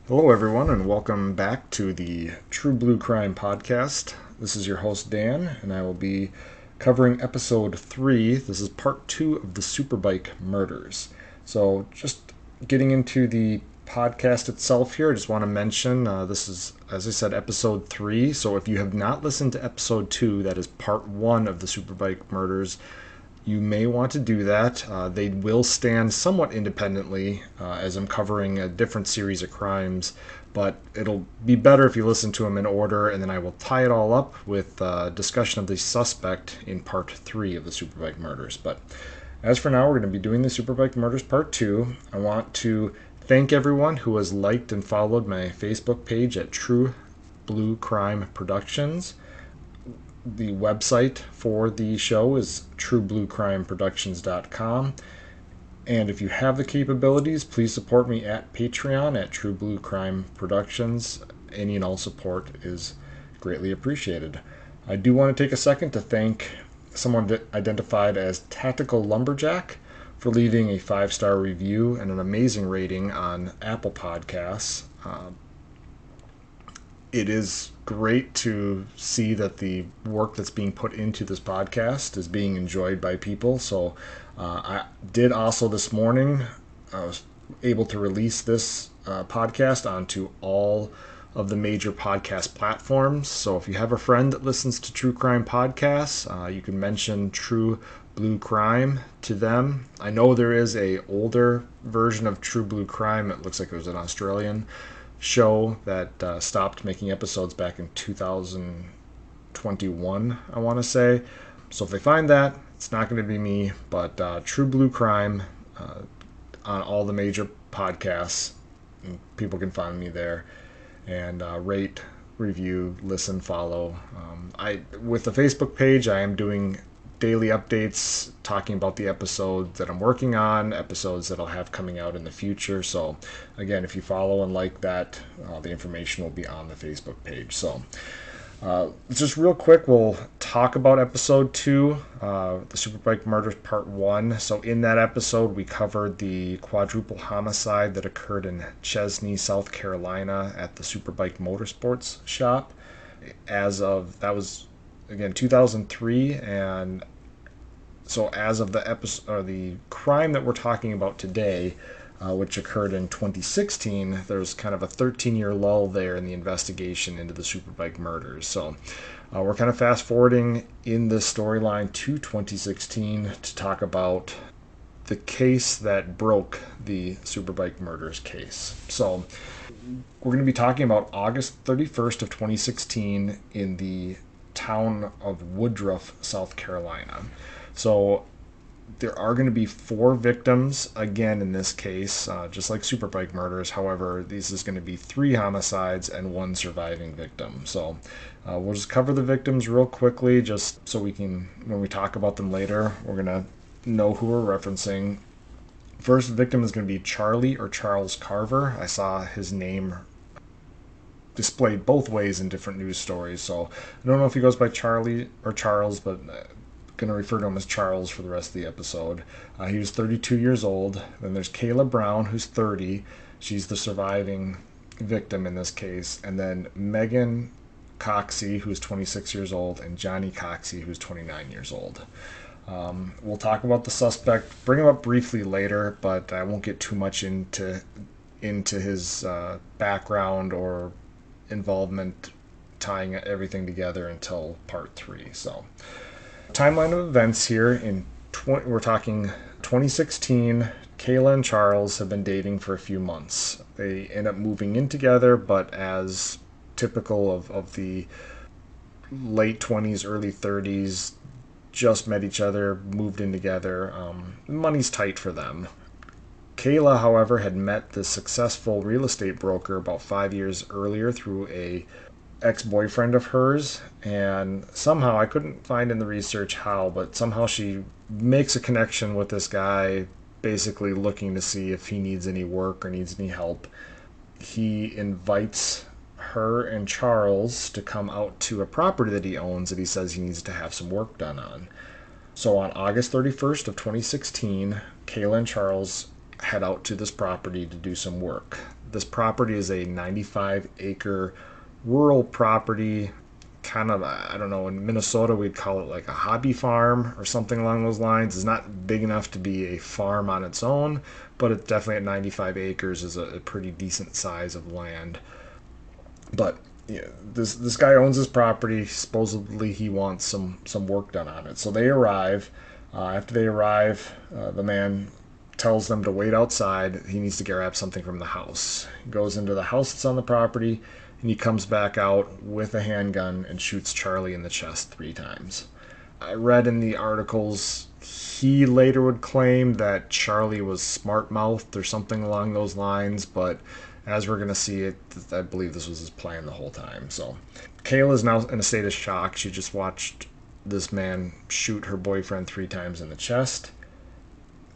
Hello, everyone, and welcome back to the True Blue Crime podcast. This is your host, Dan, and I will be covering episode 3. This is part 2 of the Superbike murders. So, just getting into the podcast itself here, I just want to mention this is, as I said, episode 3. So, if you have not listened to episode 2, that is part 1 of the Superbike murders, you may want to do that. They will stand somewhat independently as I'm covering a different series of crimes, but it'll be better if you listen to them in order, and then I will tie it all up with discussion of the suspect in part 3 of the Superbike murders. But as for now, we're going to be doing the Superbike murders part 2. I want to thank everyone who has liked and followed my Facebook page at True Blue Crime Productions. The website for the show is truebluecrimeproductions.com. And if you have the capabilities, please support me at Patreon at True Blue Crime Productions. Any and all support is greatly appreciated. I do want to take a second to thank someone identified as Tactical Lumberjack for leaving a 5-star review and an amazing rating on Apple Podcasts. It is great to see that the work that's being put into this podcast is being enjoyed by people. So I did also this morning, I was able to release this podcast onto all of the major podcast platforms. So if you have a friend that listens to true crime podcasts, you can mention True Blue Crime to them. I know there is a older version of True Blue Crime. It looks like it was an Australian show that stopped making episodes back in 2021, I want to say. So if they find that, it's not going to be me, but True Blue Crime on all the major podcasts. And people can find me there and rate, review, listen, follow. With the Facebook page, I am doing daily updates talking about the episodes that I'm working on, episodes that I'll have coming out in the future. So again, if you follow and like that, the information will be on the Facebook page. So just real quick, we'll talk about episode 2, the Superbike murders part 1. So in that episode, we covered the quadruple homicide that occurred in Chesney, South Carolina at the Superbike Motorsports shop. That was again 2003, and so as of the episode, or the crime that we're talking about today, which occurred in 2016, there's kind of a 13-year lull there in the investigation into the Superbike murders. So we're kind of fast forwarding in this storyline to 2016 to talk about the case that broke the Superbike murders case. So we're going to be talking about August 31st of 2016 in the town of Woodruff, South Carolina. So there are going to be 4 victims again in this case, just like Superbike murders. However, this is going to be 3 homicides and 1 surviving victim. So we'll just cover the victims real quickly, just so we can, when we talk about them later, we're going to know who we're referencing. First victim is going to be Charlie or Charles Carver. I saw his name displayed both ways in different news stories, so I don't know if he goes by Charlie or Charles, but I'm going to refer to him as Charles for the rest of the episode. He was 32 years old. Then there's Kayla Brown, who's 30. She's the surviving victim in this case. And then Megan Coxey, who's 26 years old, and Johnny Coxey, who's 29 years old. We'll talk about the suspect, bring him up briefly later, but I won't get too much into his background or involvement, tying everything together until part 3. So timeline of events here we're talking 2016. Kayla and Charles have been dating for a few months. They end up moving in together, but as typical of the late 20s, early 30s, just met each other, moved in together. Money's tight for them. Kayla, however, had met the successful real estate broker about 5 years earlier through a ex-boyfriend of hers, and somehow, I couldn't find in the research how, but somehow she makes a connection with this guy, basically looking to see if he needs any work or needs any help. He invites her and Charles to come out to a property that he owns that he says he needs to have some work done on. So on August 31st of 2016, Kayla and Charles head out to this property to do some work. This property is a 95-acre rural property, kind of, I don't know, in Minnesota we'd call it like a hobby farm or something along those lines. It's not big enough to be a farm on its own, but it's definitely at 95 acres is a pretty decent size of land. But yeah, this guy owns this property. Supposedly he wants some work done on it. So they arrive. After they arrive, the man tells them to wait outside. He needs to grab something from the house. He goes into the house that's on the property, and he comes back out with a handgun and shoots Charlie in the chest 3 times. I read in the articles he later would claim that Charlie was smart-mouthed or something along those lines, but as we're going to see it, I believe this was his plan the whole time. So Kayla is now in a state of shock. She just watched this man shoot her boyfriend 3 times in the chest.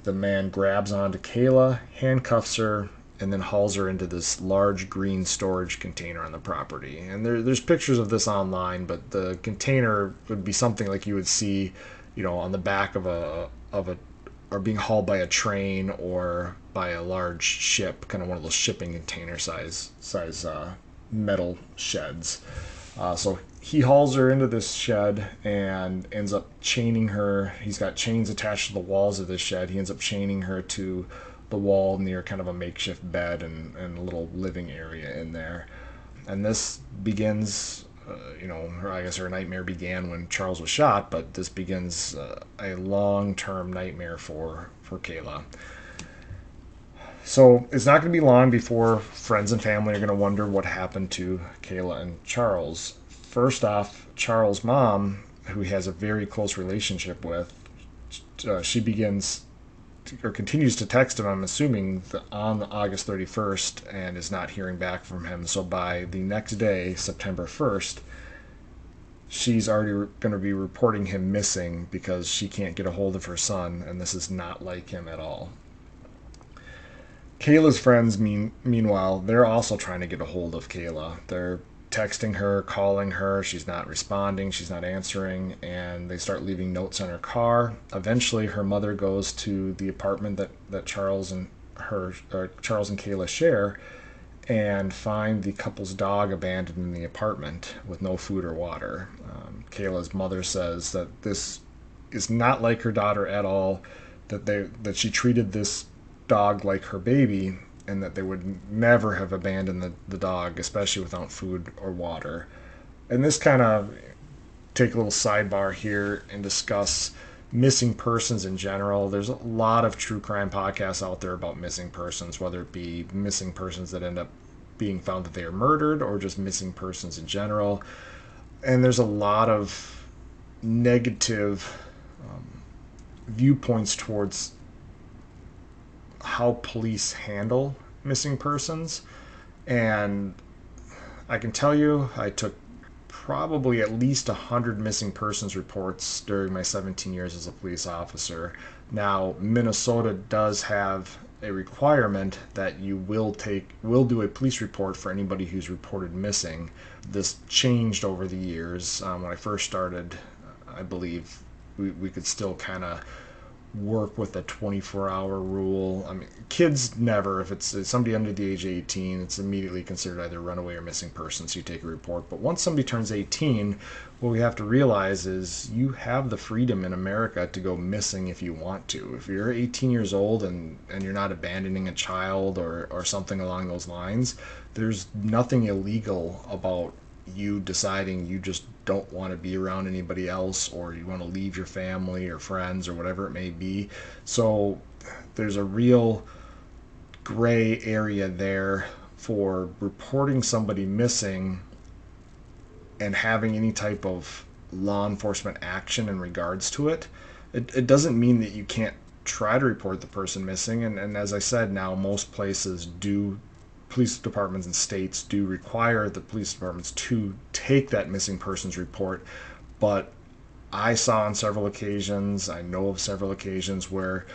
The man grabs onto Kayla, handcuffs her, and then hauls her into this large green storage container on the property. And there's pictures of this online, but the container would be something like you would see, on the back of a or being hauled by a train or by a large ship, kind of one of those shipping container size metal sheds. So he hauls her into this shed and ends up chaining her. He's got chains attached to the walls of this shed. He ends up chaining her to the wall near kind of a makeshift bed and a little living area in there. And this begins, I guess her nightmare began when Charles was shot, but this begins a long-term nightmare for Kayla. So it's not going to be long before friends and family are going to wonder what happened to Kayla and Charles. First off, Charles' mom, who he has a very close relationship with, she begins or continues to text him, I'm assuming, on August 31st and is not hearing back from him. So by the next day, September 1st, she's already going to be reporting him missing because she can't get a hold of her son, and this is not like him at all. Kayla's friends, meanwhile, they're also trying to get a hold of Kayla. They're texting her, calling her. She's not responding. She's not answering, and they start leaving notes on her car. Eventually, her mother goes to the apartment that Charles and Kayla share, and find the couple's dog abandoned in the apartment with no food or water. Kayla's mother says that this is not like her daughter at all. That she treated this dog like her baby, and that they would never have abandoned the dog, especially without food or water. And this kind of take a little sidebar here and discuss missing persons in general. There's a lot of true crime podcasts out there about missing persons, whether it be missing persons that end up being found that they are murdered or just missing persons in general. And there's a lot of negative viewpoints towards how police handle missing persons. And I can tell you, I took probably at least 100 missing persons reports during my 17 years as a police officer. Now, Minnesota does have a requirement that you will do a police report for anybody who's reported missing. This changed over the years. When I first started, I believe we could still kind of work with a 24-hour rule. I mean, kids never. If it's somebody under the age of 18, it's immediately considered either runaway or missing person, so you take a report. But once somebody turns 18, what we have to realize is you have the freedom in America to go missing if you want to. If you're 18 years old and you're not abandoning a child or something along those lines, there's nothing illegal about you deciding you just don't want to be around anybody else, or you want to leave your family or friends or whatever it may be. So there's a real gray area there for reporting somebody missing and having any type of law enforcement action in regards to it. It doesn't mean that you can't try to report the person missing, and as I said, now most places do, police departments and states do require the police departments to take that missing persons report. But I saw on several occasions, I know of several occasions where,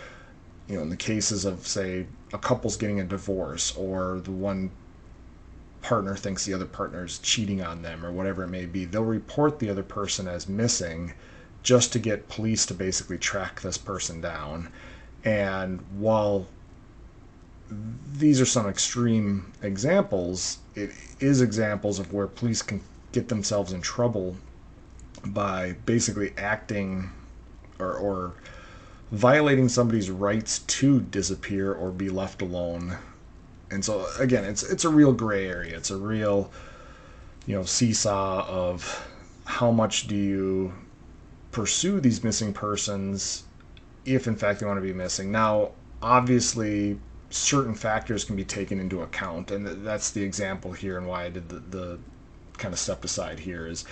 in the cases of, say, a couple's getting a divorce, or the one partner thinks the other partner is cheating on them or whatever it may be, they'll report the other person as missing just to get police to basically track this person down. And while these are some extreme examples. It is examples of where police can get themselves in trouble by basically acting or violating somebody's rights to disappear or be left alone. And so again, it's a real gray area. It's a real, seesaw of how much do you pursue these missing persons if in fact they want to be missing. Now, obviously, certain factors can be taken into account, and that's the example here and why I did the kind of step aside here is,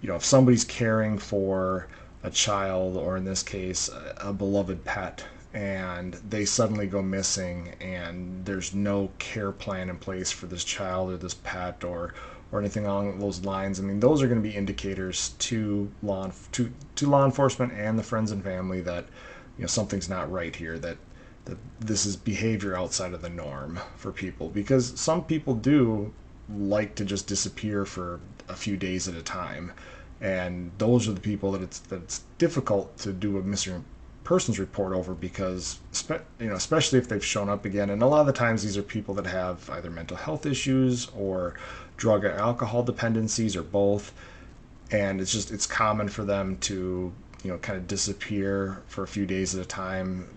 if somebody's caring for a child, or in this case, a beloved pet, and they suddenly go missing and there's no care plan in place for this child or this pet or anything along those lines. I mean, those are going to be indicators to law enforcement and the friends and family that something's not right here, that this is behavior outside of the norm for people, because some people do like to just disappear for a few days at a time, and those are the people that it's difficult to do a missing persons report over, because especially if they've shown up again. And a lot of the times these are people that have either mental health issues or drug or alcohol dependencies or both, and it's common for them to kind of disappear for a few days at a time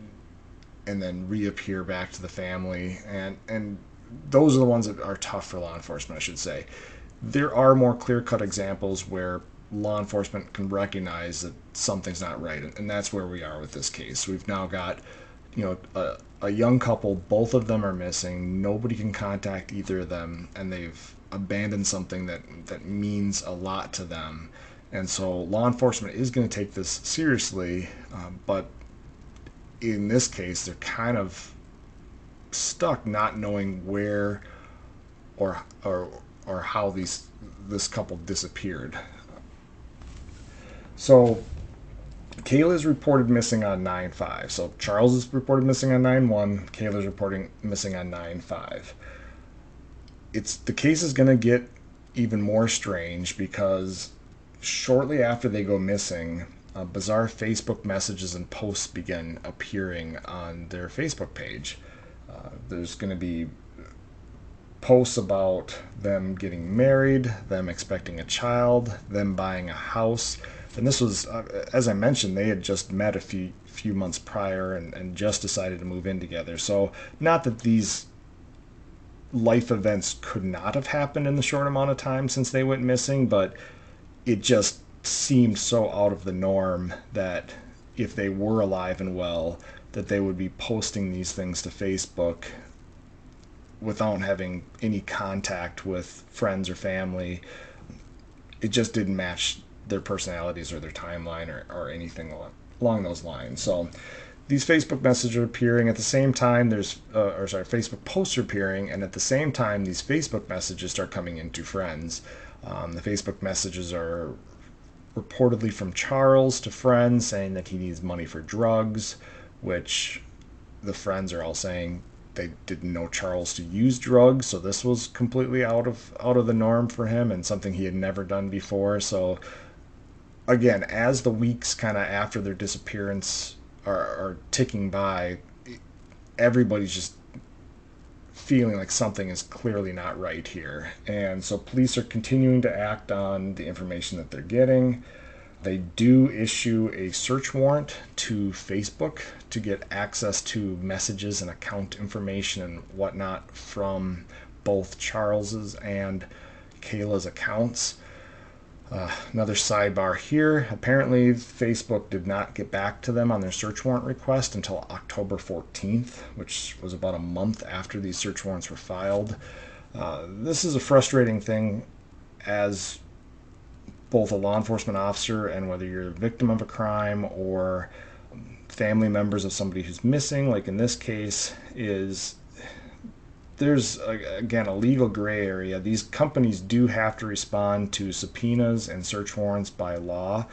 and then reappear back to the family, and those are the ones that are tough for law enforcement, I should say. There are more clear-cut examples where law enforcement can recognize that something's not right, and that's where we are with this case. We've now got a young couple, both of them are missing, nobody can contact either of them, and they've abandoned something that means a lot to them. And so law enforcement is going to take this seriously, but in this case, they're kind of stuck not knowing where or how this couple disappeared. So Kayla is reported missing on 9/5. So Charles is reported missing on 9/1. Kayla's reporting missing on 9/5. The case is going to get even more strange, because shortly after they go missing, bizarre Facebook messages and posts begin appearing on their Facebook page. There's going to be posts about them getting married, them expecting a child, them buying a house. And this was, as I mentioned, they had just met a few months prior and just decided to move in together. So not that these life events could not have happened in the short amount of time since they went missing, but it just seemed so out of the norm that if they were alive and well, that they would be posting these things to Facebook without having any contact with friends or family. It just didn't match their personalities or their timeline or anything along those lines. So these Facebook messages are appearing at the same time. Facebook posts are appearing, and at the same time, these Facebook messages start coming into friends. The Facebook messages are reportedly from Charles to friends saying that he needs money for drugs, which the friends are all saying they didn't know Charles to use drugs, so this was completely out of the norm for him and something he had never done before. So again, as the weeks kind of after their disappearance are ticking by, everybody's just feeling like something is clearly not right here. And so police are continuing to act on the information that they're getting. They do issue a search warrant to Facebook to get access to messages and account information and whatnot from both Charles's and Kayla's accounts. Another sidebar here. Apparently, Facebook did not get back to them on their search warrant request until October 14th, which was about a month after these search warrants were filed. This is a frustrating thing as both a law enforcement officer, and whether you're a victim of a crime or family members of somebody who's missing, like in this case, there's again a legal gray area. These companies do have to respond to subpoenas and search warrants by law,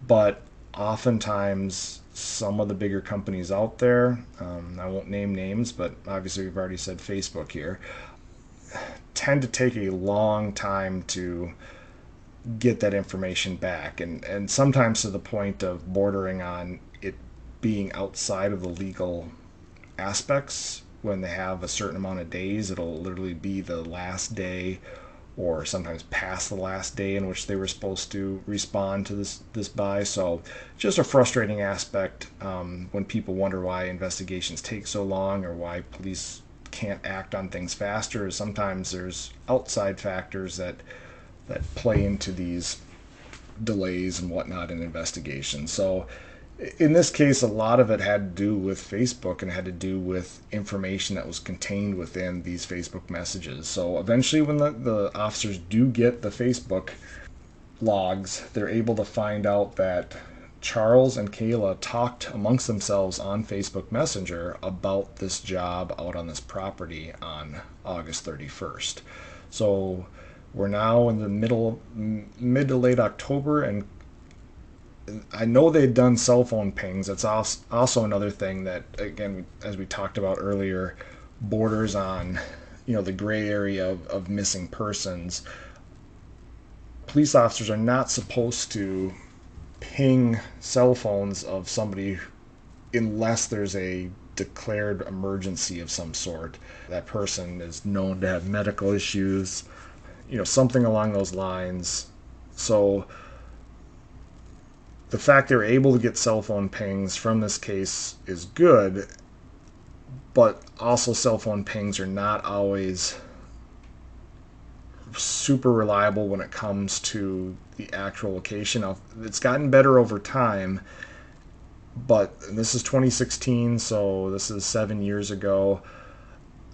but oftentimes some of the bigger companies out there, I won't name names, but obviously we've already said Facebook here, tend to take a long time to get that information back, and sometimes to the point of bordering on it being outside of the legal aspects when they have a certain amount of days, it'll literally be the last day or sometimes past the last day in which they were supposed to respond to this buy. So just a frustrating aspect when people wonder why investigations take so long or why police can't act on things faster. Sometimes there's outside factors that play into these delays and whatnot in investigations. So in this case, a lot of it had to do with Facebook and had to do with information that was contained within these Facebook messages. So eventually, when the officers do get the Facebook logs, they're able to find out that Charles and Kayla talked amongst themselves on Facebook Messenger about this job out on this property on August 31st. So we're now in the mid to late October, and I know they'd done cell phone pings. That's also another thing that, again, as we talked about earlier, borders on, the gray area of missing persons. Police officers are not supposed to ping cell phones of somebody unless there's a declared emergency of some sort. That person is known to have medical issues, something along those lines. So the fact they're able to get cell phone pings from this case is good, but also cell phone pings are not always super reliable when it comes to the actual location. It's gotten better over time, but this is 2016, so this is 7 years ago.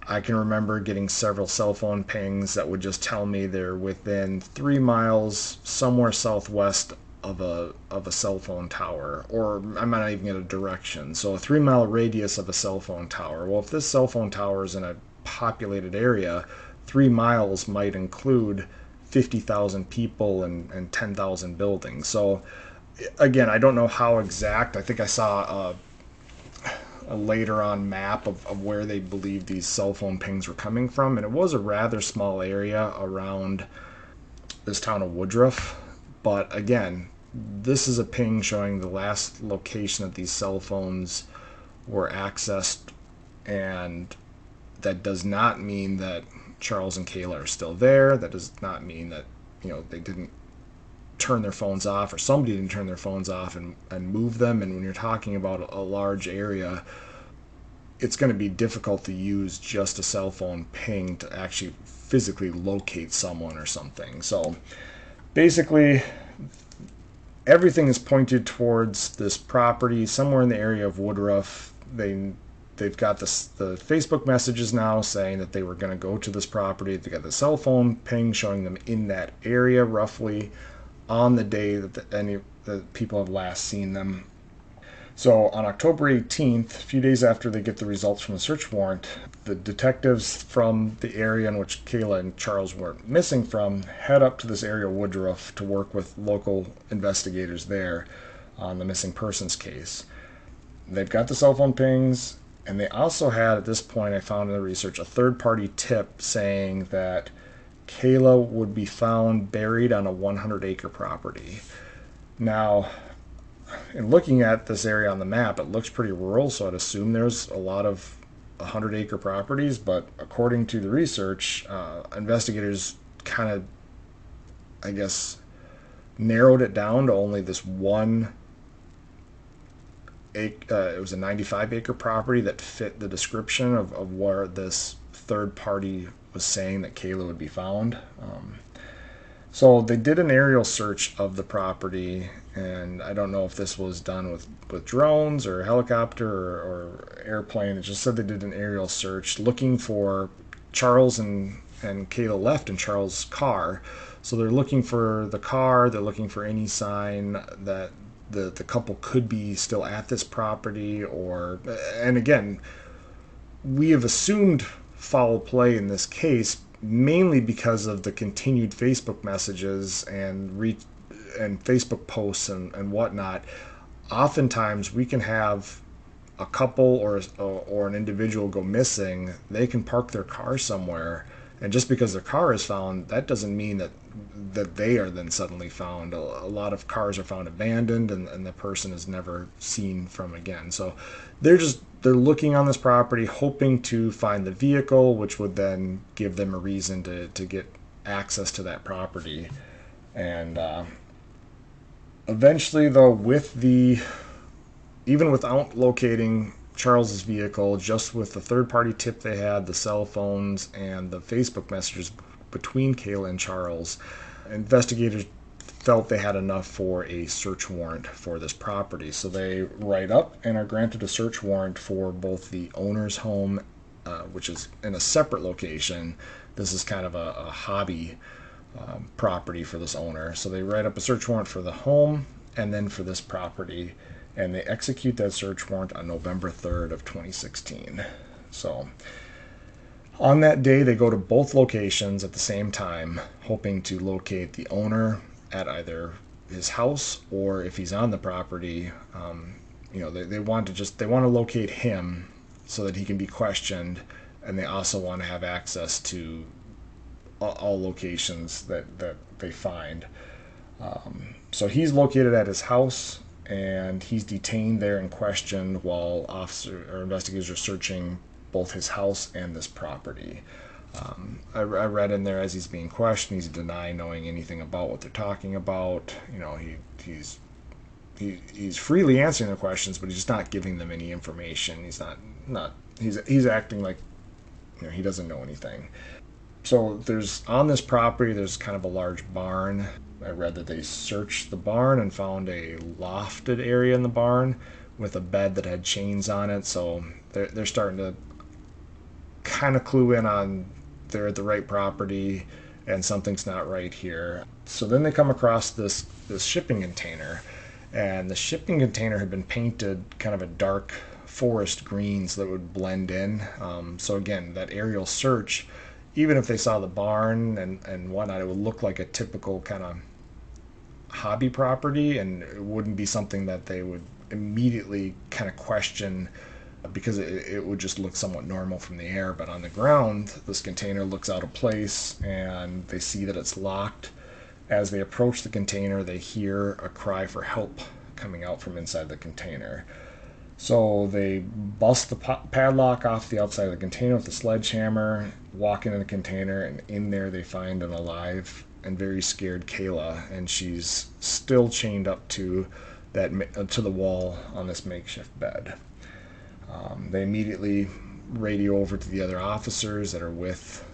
I can remember getting several cell phone pings that would just tell me they're within 3 miles somewhere southwest of a cell phone tower, or I might not even get a direction. So a 3 mile radius of a cell phone tower. Well, if this cell phone tower is in a populated area, 3 miles might include 50,000 people and 10,000 buildings. So again, I don't know how exact. I think I saw a later on map of where they believed these cell phone pings were coming from, and it was a rather small area around this town of Woodruff. But again, this is a ping showing the last location that these cell phones were accessed, and that does not mean that Charles and Kayla are still there. That does not mean that they didn't turn their phones off, or somebody didn't turn their phones off and move them. And when you're talking about a large area, it's going to be difficult to use just a cell phone ping to actually physically locate someone or something. So basically, everything is pointed towards this property somewhere in the area of Woodruff. They've got the Facebook messages now saying that they were going to go to this property. They got the cell phone ping showing them in that area roughly on the day that people have last seen them. So on October 18th, a few days after they get the results from the search warrant, the detectives from the area in which Kayla and Charles were missing from head up to this area of Woodruff to work with local investigators there on the missing persons case. They've got the cell phone pings, and they also had, at this point, I found in the research, a third-party tip saying that Kayla would be found buried on a 100-acre property. Now, in looking at this area on the map, it looks pretty rural, so I'd assume there's a lot of 100-acre properties, but according to the research, investigators kind of, I guess, narrowed it down to only this one. It was a 95-acre property that fit the description of where this third party was saying that Kayla would be found. So they did an aerial search of the property, and I don't know if this was done with drones or helicopter or airplane. It just said they did an aerial search looking for Charles and Kayla left in Charles' car. So they're looking for the car, they're looking for any sign that the couple could be still at this property, and again, we have assumed foul play in this case mainly because of the continued Facebook messages and Facebook posts and whatnot. Oftentimes we can have a couple or an individual go missing. They can park their car somewhere And just because their car is found, that doesn't mean that they are then suddenly found. A lot of cars are found abandoned, and the person is never seen from again. So they're looking on this property, hoping to find the vehicle, which would then give them a reason to get access to that property. And eventually, though, even without locating Charles's vehicle, just with the third-party tip they had, the cell phones, and the Facebook messages between Kayla and Charles, investigators felt they had enough for a search warrant for this property. So they write up and are granted a search warrant for both the owner's home, which is in a separate location. This is kind of a hobby property for this owner. So they write up a search warrant for the home and then for this property, and they execute that search warrant on November 3rd of 2016. So on that day, they go to both locations at the same time, hoping to locate the owner at either his house, or if he's on the property, they want to locate him so that he can be questioned, and they also want to have access to all locations that they find. So he's located at his house, and he's detained there and questioned while investigators are searching both his house and this property. I read in there, as he's being questioned, he's denying knowing anything about what they're talking about. He's freely answering their questions, but he's just not giving them any information. He's acting like he doesn't know anything. So on this property, there's kind of a large barn. I read that they searched the barn and found a lofted area in the barn with a bed that had chains on it. So they're starting to kind of clue in on they're at the right property and something's not right here. So then they come across this shipping container, and the shipping container had been painted kind of a dark forest green so that would blend in. So again, that aerial search, even if they saw the barn and whatnot, it would look like a typical kind of hobby property, and it wouldn't be something that they would immediately kind of question, because it would just look somewhat normal from the air. But on the ground, this container looks out of place, and they see that it's locked. As they approach the container, they hear a cry for help coming out from inside the container. So they bust the padlock off the outside of the container with a sledgehammer, walk into the container, and in there they find an alive and very scared Kayla, and she's still chained up to the wall on this makeshift bed. They immediately radio over to the other officers that are with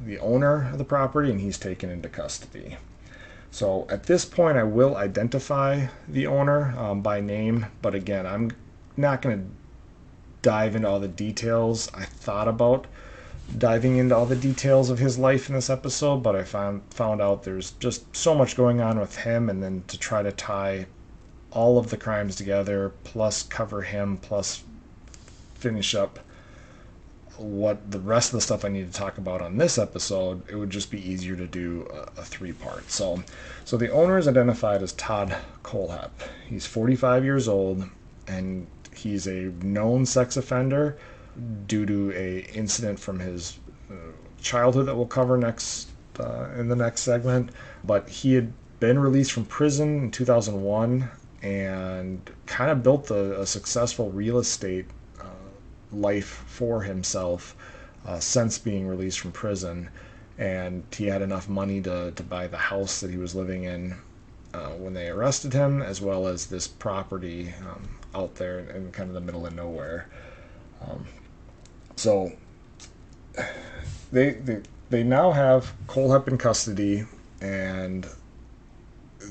the owner of the property, and he's taken into custody. So at this point, I will identify the owner by name, but again, I'm not going to dive into all the details. I thought about diving into all the details of his life in this episode, but I found out there's just so much going on with him, and then to try to tie all of the crimes together, plus cover him, plus finish up what the rest of the stuff I need to talk about on this episode, it would just be easier to do a three-part. So the owner is identified as Todd Kohlhepp. He's 45 years old, and he's a known sex offender due to a incident from his childhood that we'll cover next in the next segment. But he had been released from prison in 2001 and kind of built a successful real estate life for himself since being released from prison. And he had enough money to buy the house that he was living in when they arrested him, as well as this property out there in kind of the middle of nowhere. So they now have Kohlhepp in custody, and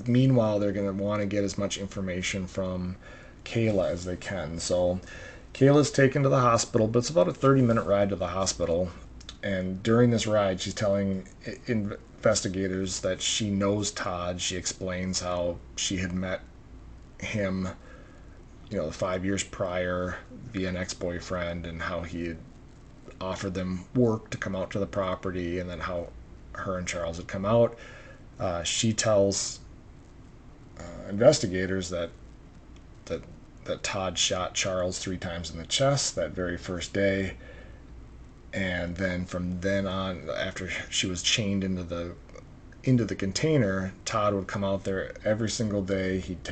meanwhile they're going to want to get as much information from Kayla as they can. So Kayla's taken to the hospital, but it's about a 30-minute ride to the hospital. And during this ride, she's telling investigators that she knows Todd. She explains how she had met him, 5 years prior via an ex-boyfriend, and how he had offered them work to come out to the property, and then how her and Charles had come out. She tells investigators that Todd shot Charles 3 times in the chest that very first day, And then from then on, after she was chained into the container, Todd would come out there every single day. He'd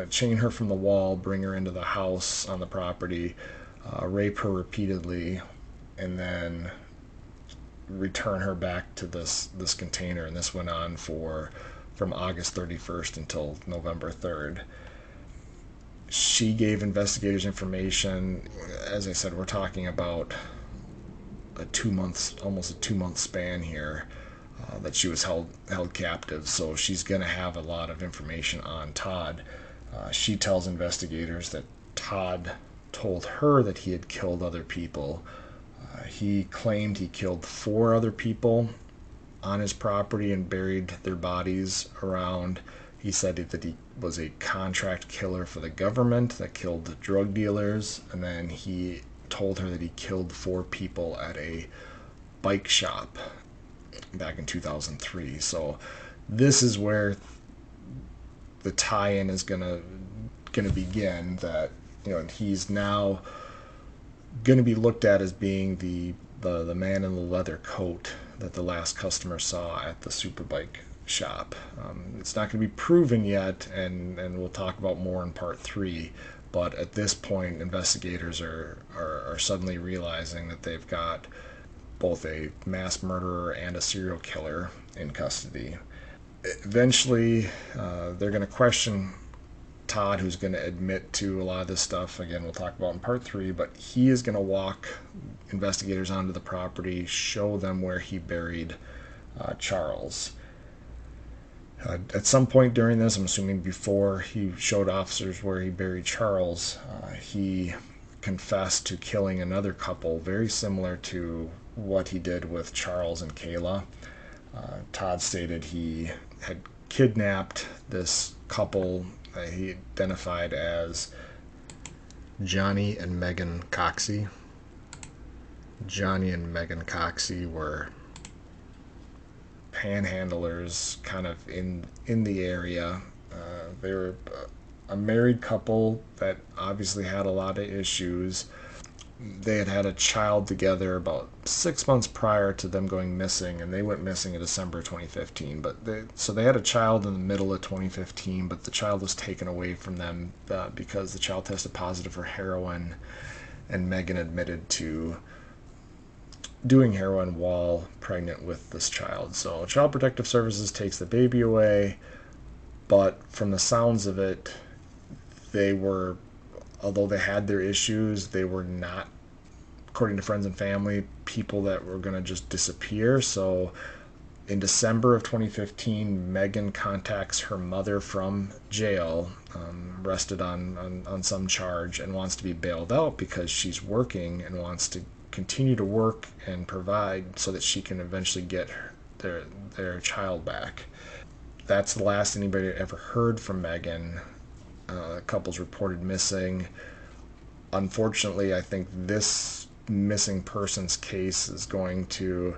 chain her from the wall, bring her into the house on the property, rape her repeatedly, and then return her back to this container. And this went on from August 31st until November 3rd. She gave investigators information. As I said, we're talking about almost a 2 month span here, that she was held captive. So she's going to have a lot of information on Todd. She tells investigators that Todd told her that he had killed other people. He claimed he killed 4 other people on his property and buried their bodies around. He said that he was a contract killer for the government that killed drug dealers, and then he told her that he killed 4 people at a bike shop back in 2003. So this is where the tie-in is gonna begin. That he's now going to be looked at as being the man in the leather coat that the last customer saw at the Superbike shop. It's not going to be proven yet, and we'll talk about more in part 3. But at this point, investigators are suddenly realizing that they've got both a mass murderer and a serial killer in custody. Eventually, they're going to question Todd, who's going to admit to a lot of this stuff. Again, we'll talk about in part 3, but he is going to walk investigators onto the property, show them where he buried Charles. At some point during this, I'm assuming before he showed officers where he buried Charles, he confessed to killing another couple very similar to what he did with Charles and Kayla. Todd stated he had kidnapped this couple that he identified as Johnny and Megan Coxey. Johnny and Megan Coxey were panhandlers kind of in the area. They were a married couple that obviously had a lot of issues. They had a child together about 6 months prior to them going missing, and they went missing in December 2015. So they had a child in the middle of 2015, but the child was taken away from them because the child tested positive for heroin, and Megan admitted to doing heroin while pregnant with this child. So Child Protective Services takes the baby away, but from the sounds of it, although they had their issues, they were not, according to friends and family, people that were going to just disappear. So in December of 2015, Megan contacts her mother from jail, arrested on some charge, and wants to be bailed out because she's working and wants to continue to work and provide so that she can eventually get their child back. That's the last anybody ever heard from Megan. The couple's reported missing. Unfortunately, I think this missing persons case is going to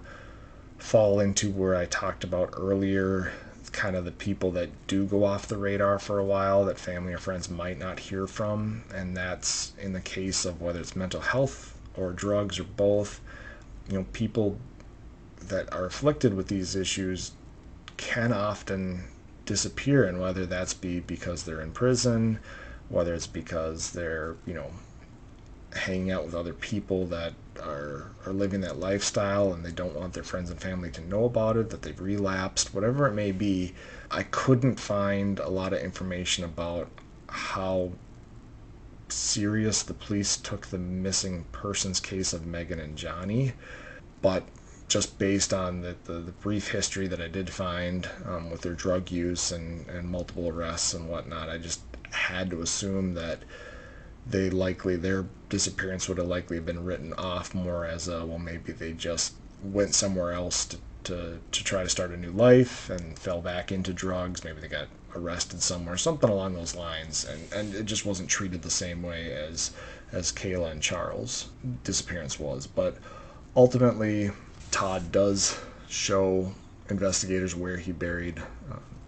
fall into where I talked about earlier, kind of the people that do go off the radar for a while that family or friends might not hear from, and that's in the case of whether it's mental health or drugs or both. People that are afflicted with these issues can often disappear, and whether that's because they're in prison, whether it's because they're hanging out with other people that are living that lifestyle and they don't want their friends and family to know about it, that they've relapsed, whatever it may be. I couldn't find a lot of information about how serious the police took the missing persons case of Megan and Johnny, but just based on the brief history that I did find with their drug use and multiple arrests and whatnot, I just had to assume that their disappearance would have likely been written off more as maybe they just went somewhere else to try to start a new life and fell back into drugs. Maybe they got arrested somewhere, something along those lines, and it just wasn't treated the same way as Kayla and Charles' disappearance was. But ultimately, Todd does show investigators where he buried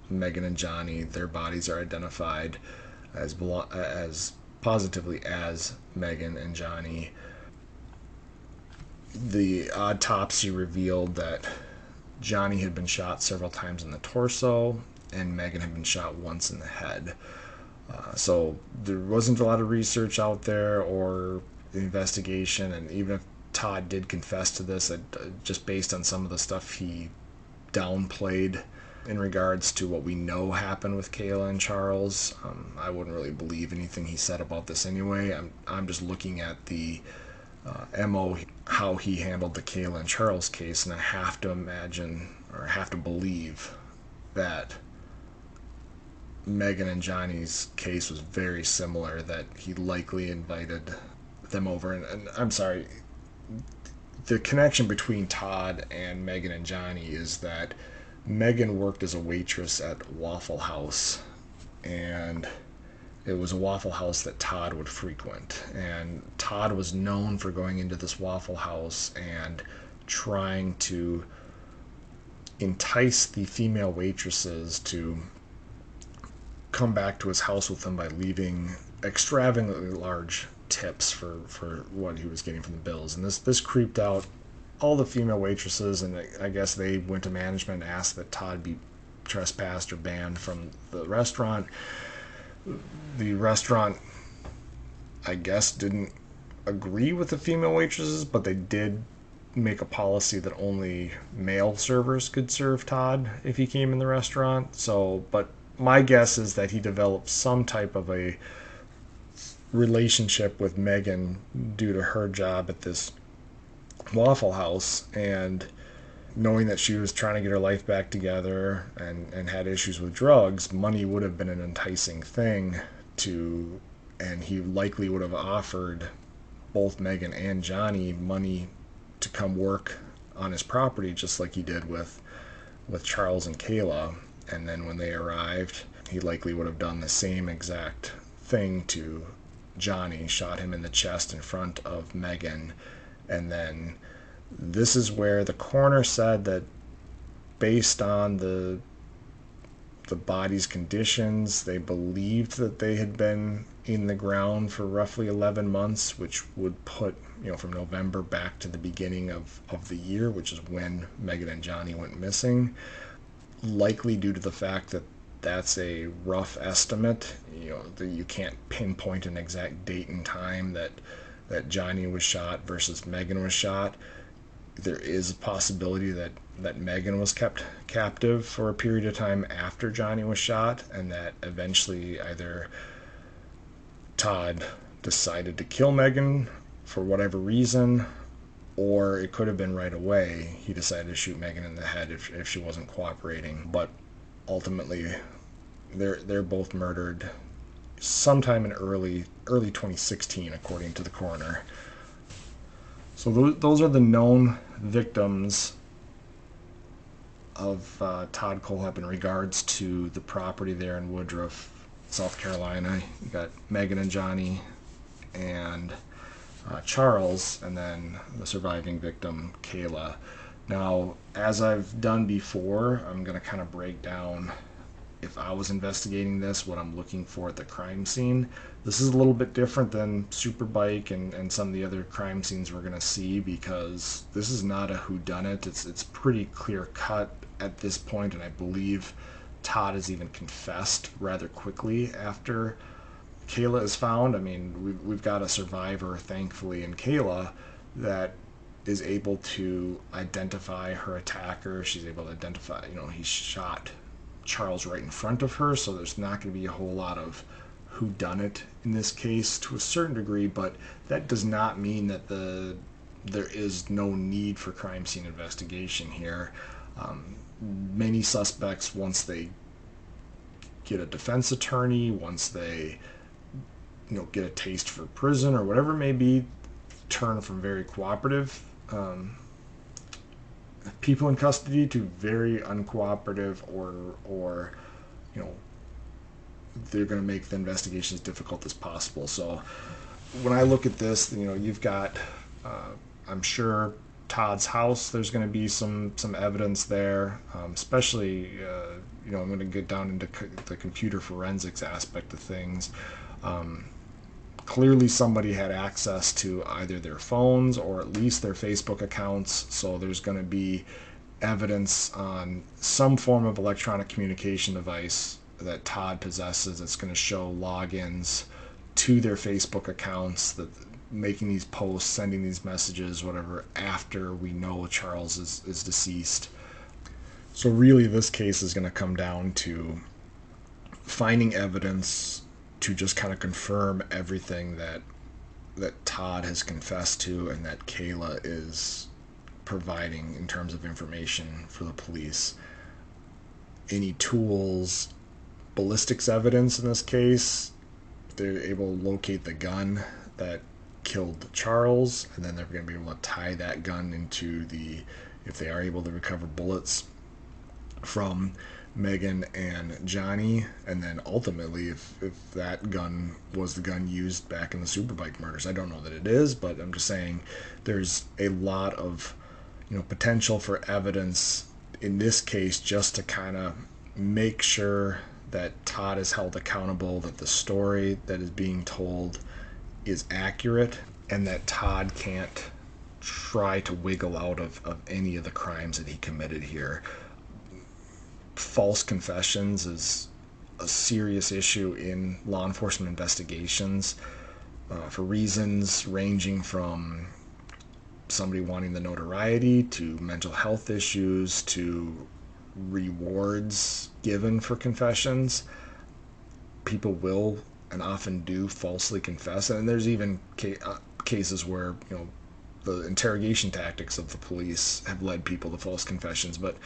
Megan and Johnny. Their bodies are identified as positively as Megan and Johnny. The autopsy revealed that Johnny had been shot several times in the torso, and Megan had been shot once in the head. So there wasn't a lot of research out there or investigation, and even if Todd did confess to this, just based on some of the stuff he downplayed in regards to what we know happened with Kayla and Charles, I wouldn't really believe anything he said about this anyway. I'm just looking at the MO, how he handled the Kayla and Charles case, and I have to imagine, or have to believe, that Megan and Johnny's case was very similar, that he likely invited them over. And I'm sorry, the connection between Todd and Megan and Johnny is that Megan worked as a waitress at Waffle House, and it was a Waffle House that Todd would frequent. And Todd was known for going into this Waffle House and trying to entice the female waitresses to come back to his house with him by leaving extravagantly large tips for what he was getting from the bills. And this creeped out all the female waitresses, and I guess they went to management and asked that Todd be trespassed or banned from the restaurant. The restaurant, I guess, didn't agree with the female waitresses, but they did make a policy that only male servers could serve Todd if he came in the restaurant. So, but my guess is that he developed some type of a relationship with Megan due to her job at this Waffle House, and knowing that she was trying to get her life back together and had issues with drugs, money would have been an enticing thing to, and he likely would have offered both Megan and Johnny money to come work on his property, just like he did with Charles and Kayla. And then when they arrived, he likely would have done the same exact thing to Johnny, shot him in the chest in front of Megan. And then this is where the coroner said that based on the body's conditions, they believed that they had been in the ground for roughly 11 months, which would put, from November back to the beginning of the year, which is when Megan and Johnny went missing. Likely due to the fact that that's a rough estimate, that you can't pinpoint an exact date and time that Johnny was shot versus Megan was shot. There is a possibility that Megan was kept captive for a period of time after Johnny was shot, and that eventually either Todd decided to kill Megan for whatever reason, or it could have been right away he decided to shoot Megan in the head if she wasn't cooperating. But ultimately, they're both murdered sometime in early 2016, according to the coroner. So those are the known victims of Todd Kohlhepp in regards to the property there in Woodruff, South Carolina. You got Megan and Johnny and Charles, and then the surviving victim, Kayla. Now, as I've done before, I'm going to kind of break down, if I was investigating this, what I'm looking for at the crime scene. This is a little bit different than Superbike and some of the other crime scenes we're going to see, because this is not a whodunit. It's pretty clear cut at this point, and I believe Todd has even confessed rather quickly after Kayla is found. I mean, we've got a survivor, thankfully, in Kayla that is able to identify her attacker. She's able to identify, he shot Charles right in front of her, so there's not going to be a whole lot of whodunit in this case to a certain degree, but that does not mean that there is no need for crime scene investigation here. Many suspects, once they get a defense attorney, once they get a taste for prison or whatever it may be, turn from very cooperative people in custody to very uncooperative, or they're going to make the investigation as difficult as possible. So when I look at this, you've got, I'm sure Todd's house, there's going to be some evidence there, especially, I'm going to get down into the computer forensics aspect of things. clearly somebody had access to either their phones or at least their Facebook accounts. So there's going to be evidence on some form of electronic communication device that Todd possesses that's going to show logins to their Facebook accounts, that making these posts, sending these messages, whatever, after we know Charles is deceased. So really this case is going to come down to finding evidence to just kind of confirm everything that Todd has confessed to and that Kayla is providing in terms of information for the police. Any tools, ballistics evidence in this case, they're able to locate the gun that killed Charles, and then they're going to be able to tie that gun into if they are able to recover bullets from Megan and Johnny, and then ultimately if that gun was the gun used back in the Superbike murders. I don't know that it is, but I'm just saying there's a lot of potential for evidence in this case just to kind of make sure that Todd is held accountable, that the story that is being told is accurate, and that Todd can't try to wiggle out of any of the crimes that he committed here. False confessions is a serious issue in law enforcement investigations for reasons ranging from somebody wanting the notoriety to mental health issues to rewards given for confessions. People will and often do falsely confess, and there's even cases where the interrogation tactics of the police have led people to false confessions. But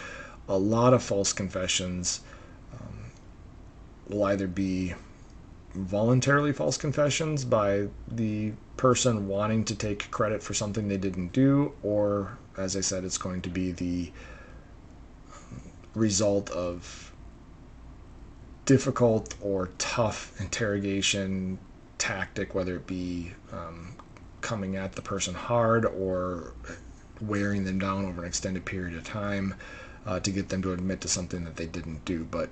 a lot of false confessions will either be voluntarily false confessions by the person wanting to take credit for something they didn't do, or, as I said, it's going to be the result of difficult or tough interrogation tactic, whether it be coming at the person hard or wearing them down over an extended period of time to get them to admit to something that they didn't do. But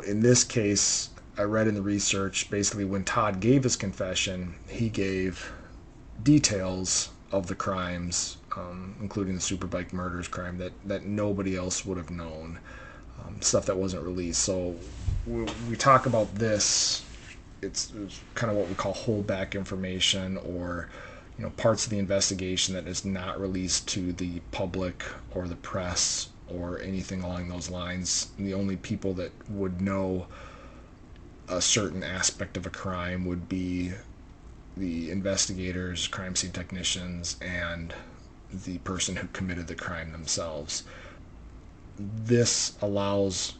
in this case, I read in the research, basically when Todd gave his confession, he gave details of the crimes, including the Superbike murders crime, that nobody else would have known, stuff that wasn't released. So we talk about this, it's kind of what we call holdback information, or parts of the investigation that is not released to the public or the press or anything along those lines. And the only people that would know a certain aspect of a crime would be the investigators, crime scene technicians, and the person who committed the crime themselves. This allows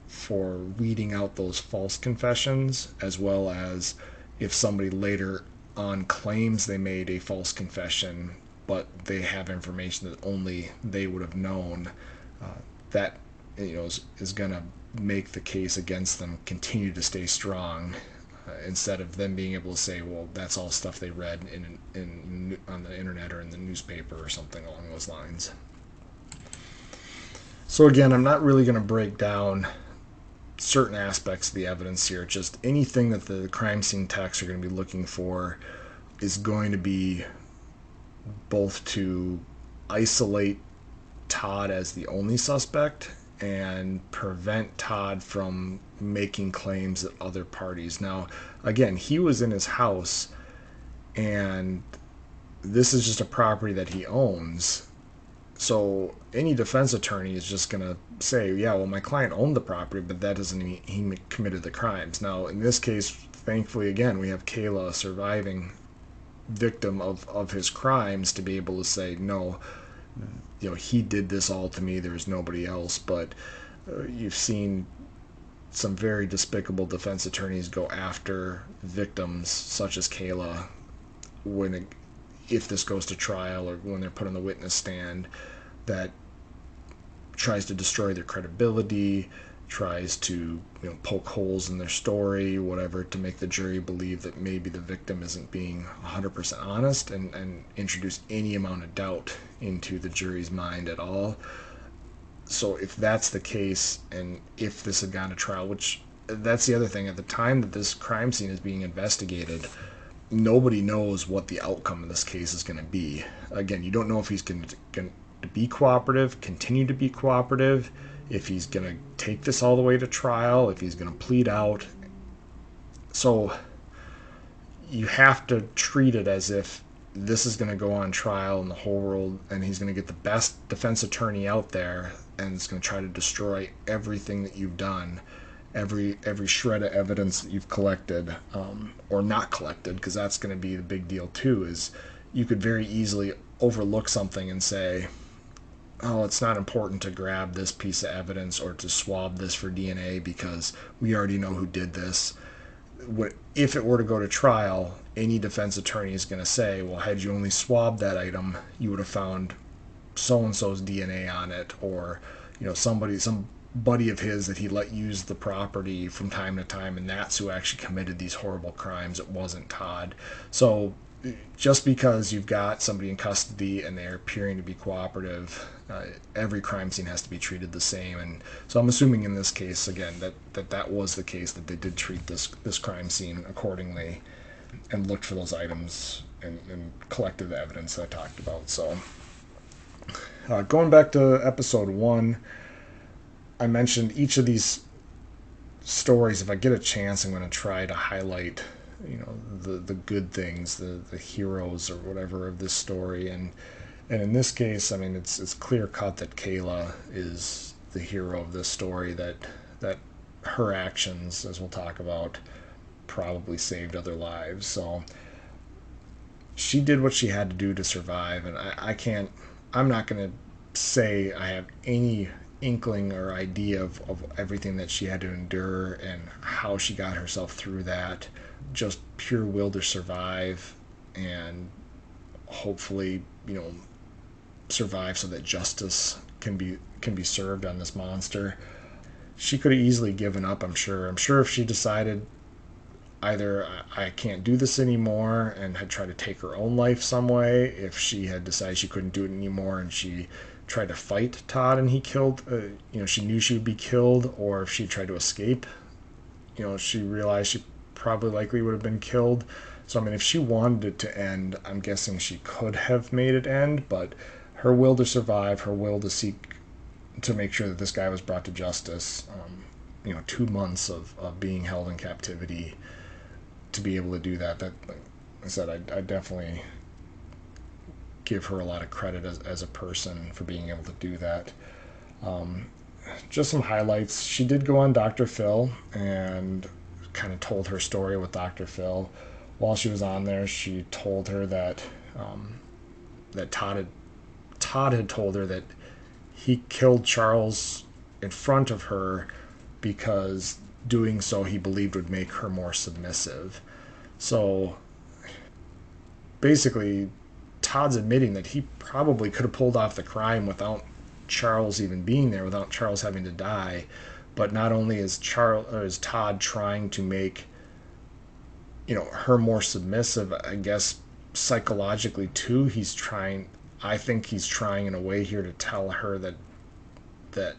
for weeding out those false confessions, as well as if somebody later on claims they made a false confession, but they have information that only they would have known, that is going to make the case against them continue to stay strong, instead of them being able to say, well, that's all stuff they read on the internet or in the newspaper or something along those lines. So again, I'm not really going to break down certain aspects of the evidence here. Just anything that the crime scene techs are going to be looking for is going to be both to isolate Todd as the only suspect and prevent Todd from making claims that other parties. Now, again, he was in his house, and this is just a property that he owns. So any defense attorney is just going to say, yeah, well, my client owned the property, but that doesn't mean he committed the crimes. Now, in this case, thankfully, again, we have Kayla, a surviving victim of his crimes, to be able to say, no, he did this all to me, there's nobody else. But you've seen some very despicable defense attorneys go after victims such as Kayla if this goes to trial, or when they're put on the witness stand, that tries to destroy their credibility, tries to poke holes in their story, whatever, to make the jury believe that maybe the victim isn't being 100% honest, and introduce any amount of doubt into the jury's mind at all. So if that's the case, and if this had gone to trial, which that's the other thing, at the time that this crime scene is being investigated, nobody knows what the outcome of this case is going to be. Again, you don't know if he's going to be cooperative, continue to be cooperative, if he's going to take this all the way to trial, if he's going to plead out. So you have to treat it as if this is going to go on trial in the whole world, and he's going to get the best defense attorney out there, and it's going to try to destroy everything that you've done, every shred of evidence that you've collected, or not collected, because that's going to be the big deal too. Is you could very easily overlook something and say, oh, it's not important to grab this piece of evidence or to swab this for DNA because we already know who did this. If it were to go to trial, any defense attorney is going to say, well, had you only swabbed that item, you would have found so-and-so's DNA on it, or some buddy of his that he let use the property from time to time, and that's who actually committed these horrible crimes. It wasn't Todd. So just because you've got somebody in custody and they're appearing to be cooperative, every crime scene has to be treated the same. And so I'm assuming in this case, again, that was the case, that they did treat this crime scene accordingly and looked for those items and collected the evidence that I talked about. So going back to episode 1, I mentioned each of these stories. If I get a chance, I'm going to try to highlight the good things, the heroes or whatever of this story. And in this case, I mean, it's clear cut that Kayla is the hero of this story, that her actions, as we'll talk about, probably saved other lives. So she did what she had to do to survive, and I'm not going to say I have any inkling or idea of everything that she had to endure and how she got herself through that. Just pure will to survive, and hopefully survive so that justice can be served on this monster. She could have easily given up, I'm sure if she decided either I can't do this anymore and had tried to take her own life some way, if she had decided she couldn't do it anymore and she tried to fight Todd and he killed, she knew she would be killed, or if she tried to escape, she realized she probably likely would have been killed. So I mean, if she wanted it to end, I'm guessing she could have made it end, but her will to survive, her will to seek to make sure that this guy was brought to justice, 2 months of being held in captivity, to be able to do that, like I said, I definitely give her a lot of credit as a person for being able to do that. Just some highlights. She did go on Dr. Phil and kind of told her story with Dr. Phil. While she was on there, she told her that Todd had told her that he killed Charles in front of her because doing so he believed would make her more submissive. So basically, Todd's admitting that he probably could have pulled off the crime without Charles even being there, without Charles having to die. But not only is Todd trying to make her more submissive, I guess psychologically too, I think he's trying in a way here to tell her that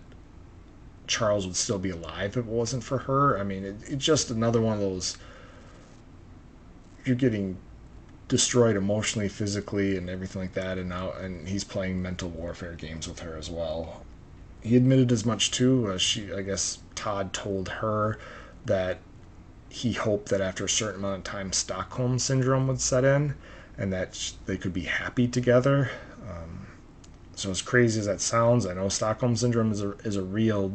Charles would still be alive if it wasn't for her. I mean, it's just another one of those, you're getting destroyed emotionally, physically, and everything like that, and he's playing mental warfare games with her as well. He admitted as much too. I guess Todd told her that he hoped that after a certain amount of time Stockholm syndrome would set in and that they could be happy together. So as crazy as that sounds, I know Stockholm syndrome is a real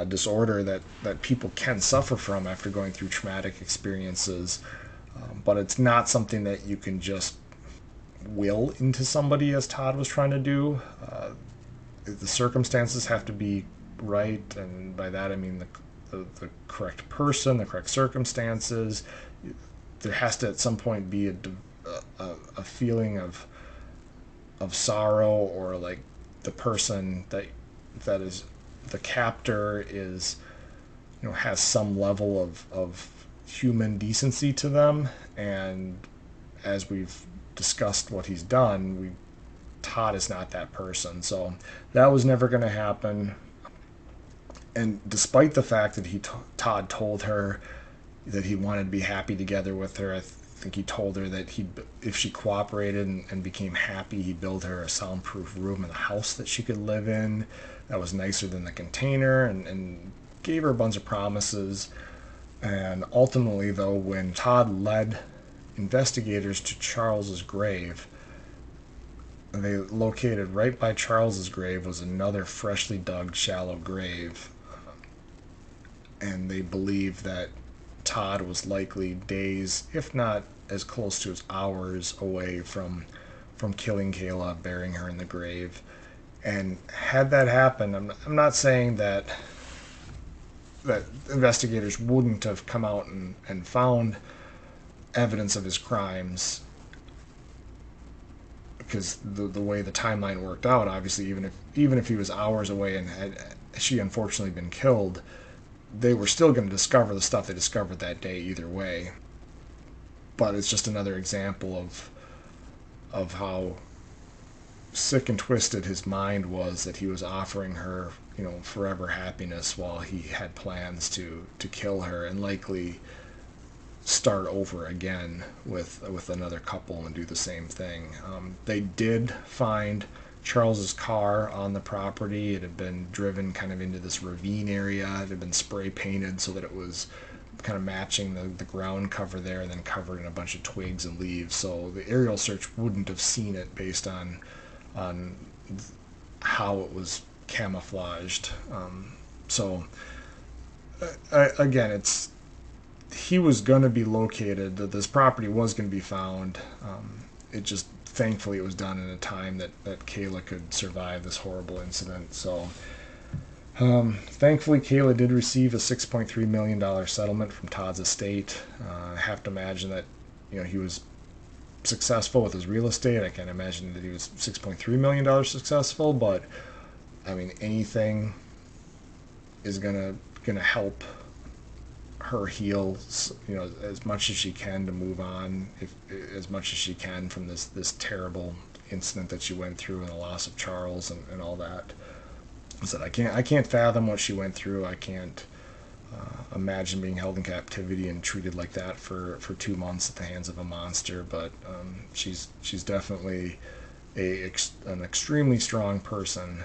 disorder that people can suffer from after going through traumatic experiences, but it's not something that you can just will into somebody, as Todd was trying to do. The circumstances have to be right, and by that I mean the correct person, the correct circumstances. There has to at some point be a feeling of sorrow, or like the person that is the captor is has some level of human decency to them. And as we've discussed what he's done, Todd is not that person, so that was never going to happen. And despite the fact that Todd told her that he wanted to be happy together with her. I think he told her that if she cooperated and became happy, he'd build her a soundproof room in the house that she could live in that was nicer than the container, and gave her a bunch of promises. And ultimately, though, when Todd led investigators to Charles's grave, they located right by Charles's grave was another freshly dug shallow grave, and they believe that Todd was likely days, if not as close to as hours away from killing Kayla, burying her in the grave. And had that happened, I'm not saying that investigators wouldn't have come out and found evidence of his crimes, because the way the timeline worked out, obviously, even if he was hours away and had she unfortunately been killed, they were still going to discover the stuff they discovered that day either way. But it's just another example of how sick and twisted his mind was, that he was offering her, forever happiness while he had plans to kill her and likely start over again with another couple and do the same thing. They did find Charles's car on the property. It had been driven kind of into this ravine area. It had been spray painted so that it was kind of matching the ground cover there, and then covered in a bunch of twigs and leaves. So the aerial search wouldn't have seen it based on how it was camouflaged. Again, he was going to be located. This property was going to be found. It just, thankfully, it was done in a time that Kayla could survive this horrible incident. So thankfully, Kayla did receive a $6.3 million settlement from Todd's estate. I have to imagine that he was successful with his real estate. I can't imagine that he was $6.3 million successful, but I mean, anything is gonna help her heal, as much as she can, to move on, as much as she can from this terrible incident that she went through, and the loss of Charles and all that. I said I can't fathom what she went through. I can't imagine being held in captivity and treated like that for 2 months at the hands of a monster. But she's definitely an extremely strong person,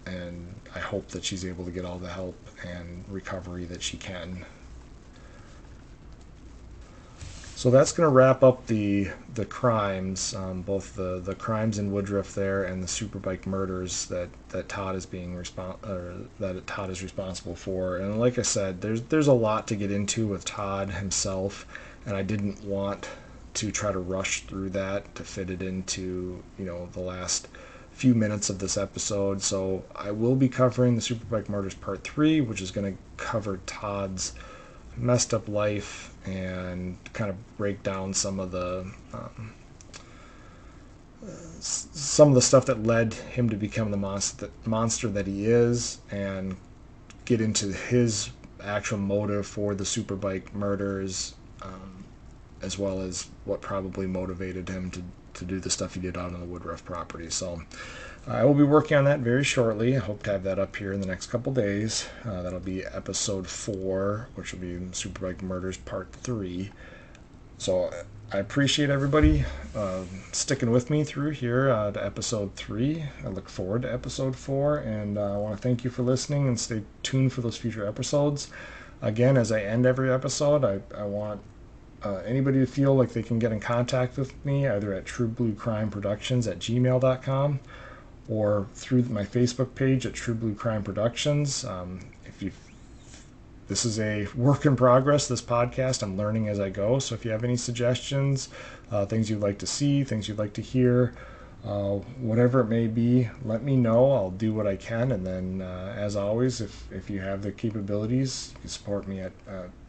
and I hope that she's able to get all the help and recovery that she can. So that's going to wrap up the crimes, both the crimes in Woodruff there and the Superbike murders that Todd is Todd is responsible for. And like I said, there's a lot to get into with Todd himself, and I didn't want to try to rush through that to fit it into the last few minutes of this episode. So I will be covering the Superbike murders part 3, which is going to cover Todd's messed up life and kind of break down some of the stuff that led him to become the monster that he is, and get into his actual motive for the Superbike murders, as well as what probably motivated him to do the stuff he did out on the Woodruff property. So I will be working on that very shortly. I hope to have that up here in the next couple days. That'll be episode 4, which will be Superbike Murders Part 3. So I appreciate everybody sticking with me through here to episode 3. I look forward to episode 4, and I want to thank you for listening, and stay tuned for those future episodes. Again, as I end every episode, I want anybody to feel like they can get in contact with me either at truebluecrimeproductions@gmail.com or through my Facebook page at True Blue Crime Productions. This is a work in progress, this podcast. I'm learning as I go. So if you have any suggestions, things you'd like to see, things you'd like to hear, whatever it may be, let me know. I'll do what I can. And then, as always, if you have the capabilities, you can support me at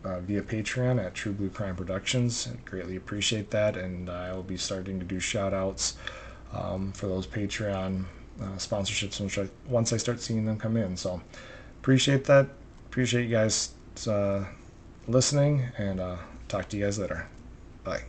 via Patreon at True Blue Crime Productions. I greatly appreciate that. And I will be starting to do shout outs for those Patreon sponsorships once I start seeing them come in. So appreciate that. Appreciate you guys listening, and talk to you guys later. Bye.